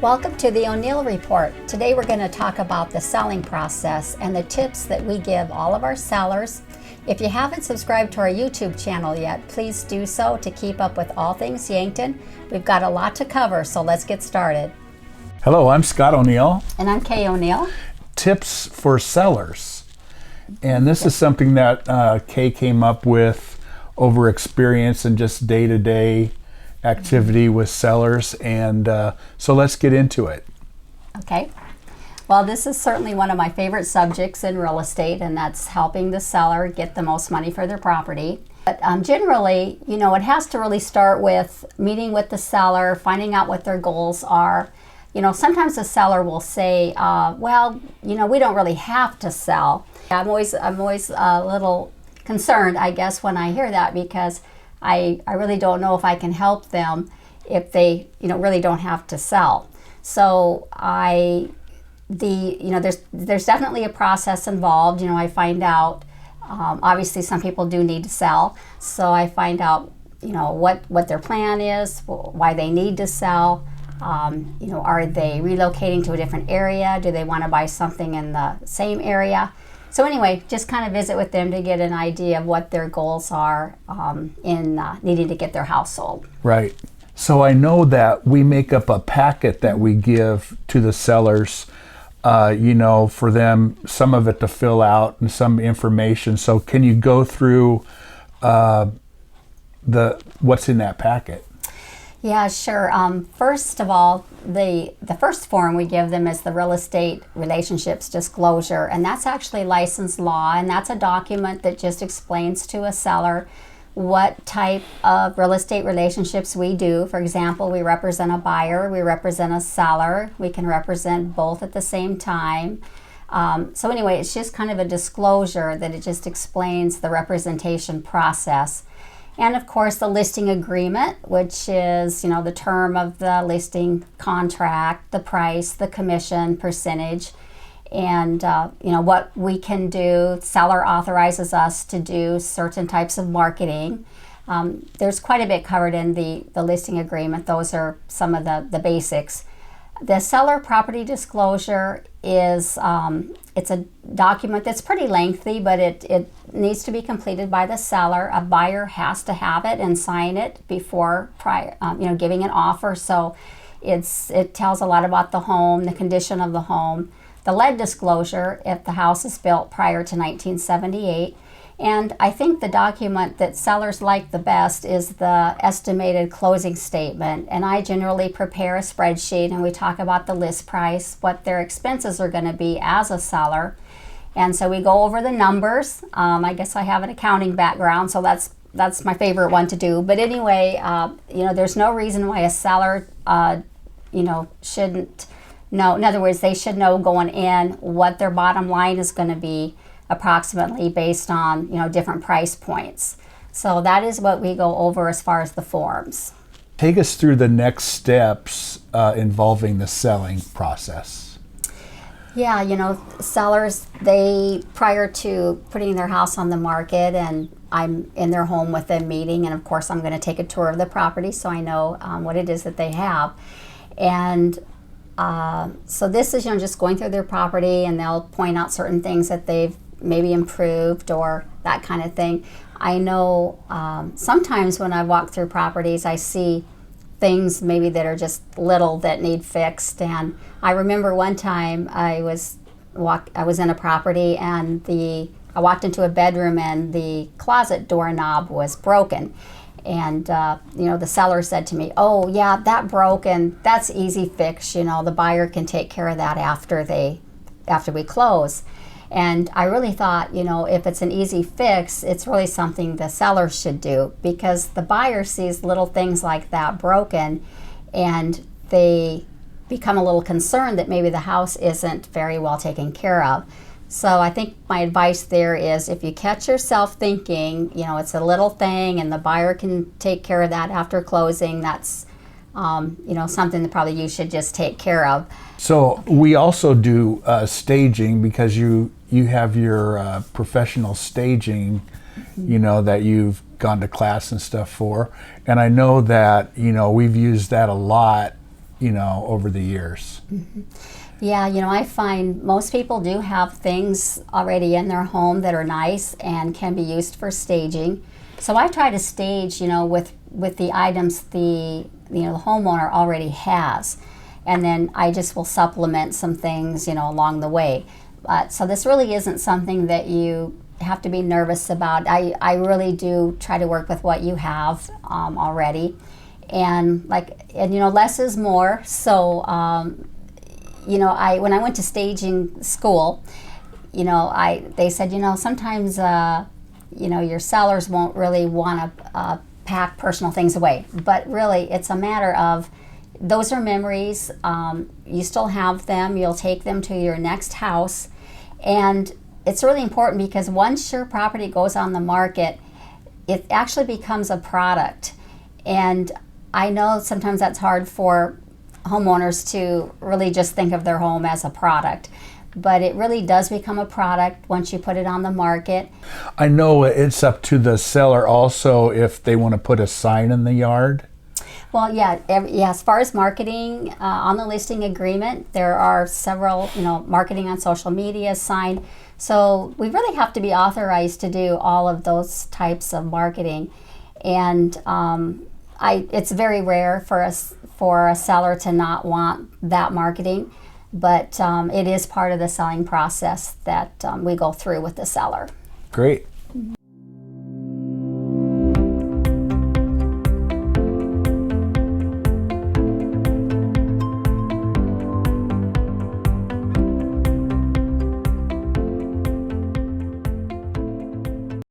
Welcome to the O'Neal Report. Today we're going to talk about the selling process and the tips that we give all of our sellers. If you haven't subscribed to our YouTube channel yet, please do so to keep up with all things Yankton. We've got a lot to cover, so let's get started. Hello, I'm Scott O'Neal. And I'm Kaye O'Neal. Tips for sellers. And this is something that Kaye came up with over experience and just day-to-day activity with sellers, and so let's get into it. Okay. Well, this is certainly one of my favorite subjects in real estate, and that's helping the seller get the most money for their property. But generally, it has to really start with meeting with the seller, finding out what their goals are. Sometimes the seller will say, we don't really have to sell. I'm always a little concerned, I guess, when I hear that, because I really don't know if I can help them if they, really don't have to sell. So there's definitely a process involved. I find out, obviously some people do need to sell. So I find out, what their plan is, why they need to sell. Are they relocating to a different area? Do they want to buy something in the same area? So anyway, just kind of visit with them to get an idea of what their goals are in needing to get their house sold. Right. So I know that we make up a packet that we give to the sellers, for them, some of it to fill out and some information. So can you go through what's in that packet? Yeah, sure. First of all, the first form we give them is the real estate relationships disclosure, and that's actually licensed law, and that's a document that just explains to a seller what type of real estate relationships we do. For example, we represent a buyer, we represent a seller, we can represent both at the same time. So anyway, it's just kind of a disclosure that it just explains the representation process. And of course, the listing agreement, which is, the term of the listing contract, the price, the commission percentage, and, what we can do. Seller authorizes us to do certain types of marketing. There's quite a bit covered in the listing agreement. Those are some of the basics. The seller property disclosure is, it's a document that's pretty lengthy, but it needs to be completed by the seller. A buyer has to have it and sign it before giving an offer. So it tells a lot about the home, the condition of the home. The lead disclosure, if the house is built prior to 1978. And I think the document that sellers like the best is the estimated closing statement. And I generally prepare a spreadsheet, and we talk about the list price, what their expenses are going to be as a seller. And so we go over the numbers. I guess I have an accounting background, so that's my favorite one to do. But anyway, there's no reason why a seller, shouldn't know. In other words, they should know going in what their bottom line is going to be, approximately based on different price points. So that is what we go over as far as the forms. Take us through the next steps involving the selling process. Yeah, sellers, they, prior to putting their house on the market, and I'm in their home with them meeting, and of course I'm going to take a tour of the property so I know what it is that they have. And so this is just going through their property, and they'll point out certain things that they've maybe improved or that kind of thing. I know sometimes when I walk through properties, I see things maybe that are just little that need fixed. And I remember one time I was in a property, and I walked into a bedroom, and the closet doorknob was broken. And the seller said to me, "Oh yeah, that broke, and that's easy fix. The buyer can take care of that after we close." And I really thought, if it's an easy fix, it's really something the seller should do, because the buyer sees little things like that broken, and they become a little concerned that maybe the house isn't very well taken care of. So I think my advice there is, if you catch yourself thinking, it's a little thing and the buyer can take care of that after closing, that's something that probably you should just take care of. So we also do staging, because you have your professional staging, that you've gone to class and stuff for. And I know that, we've used that a lot over the years. Yeah, I find most people do have things already in their home that are nice and can be used for staging. So I try to stage, with the items the homeowner already has, and then I just will supplement some things, along the way. So this really isn't something that you have to be nervous about. I really do try to work with what you have already, and less is more. So when I went to staging school, they said, sometimes your sellers won't really want to pack personal things away, but really it's a matter of those are memories. You still have them. You'll take them to your next house, and it's really important because once your property goes on the market, it actually becomes a product. And I know sometimes that's hard for homeowners to really just think of their home as a product, but it really does become a product once you put it on the market. I know it's up to the seller also if they want to put a sign in the yard. Well, yeah, as far as marketing, on the listing agreement, there are several, marketing on social media, sign. So we really have to be authorized to do all of those types of marketing. And it's very rare for a seller to not want that marketing, but it is part of the selling process that we go through with the seller. Great.